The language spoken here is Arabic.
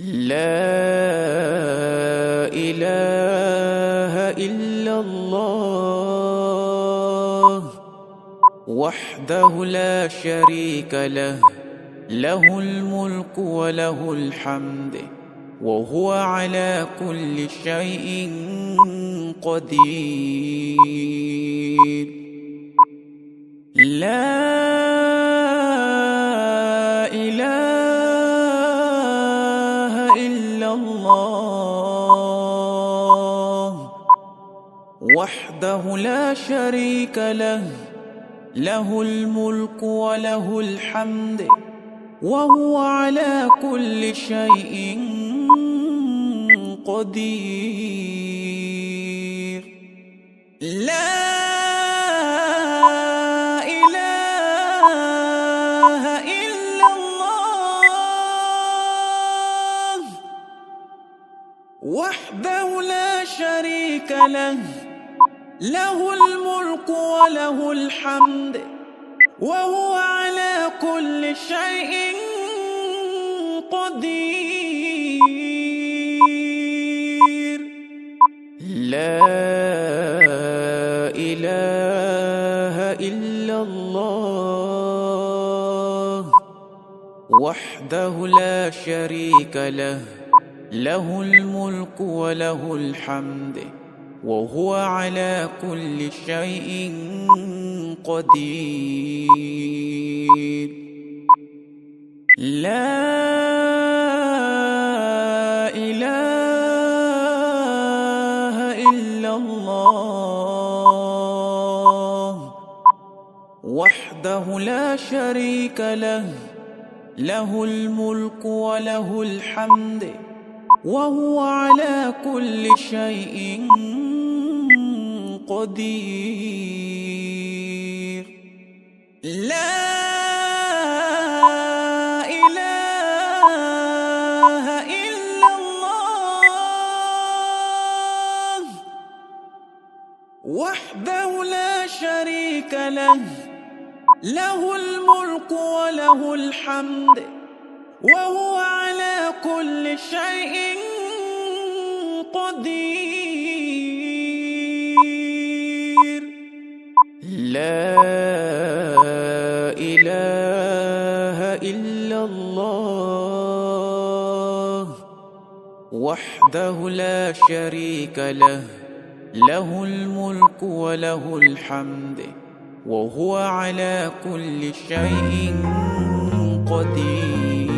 لا إله إلا الله وحده لا شريك له، له الملك وله الحمد وهو على كل شيء قدير. لا إله إلا الله وحده لا شريك له، له الملك وله الحمد وهو على كل شيء قدير. لا إله إلا الله وحده لا شريك له، له الملك وله الحمد وهو على كل شيء قدير. لا إله إلا الله وحده لا شريك له، له الملك وله الحمد وهو على كل شيء قدير. لا إله إلا الله وحده لا شريك له، له الملك وله الحمد وهو على كل شيء قدير. لا إله إلا الله وحده لا شريك له، له الملك وله الحمد وهو على كل شيء قدير. لا إله إلا الله وحده لا شريك له، له الملك وله الحمد وهو على كل شيء قدير.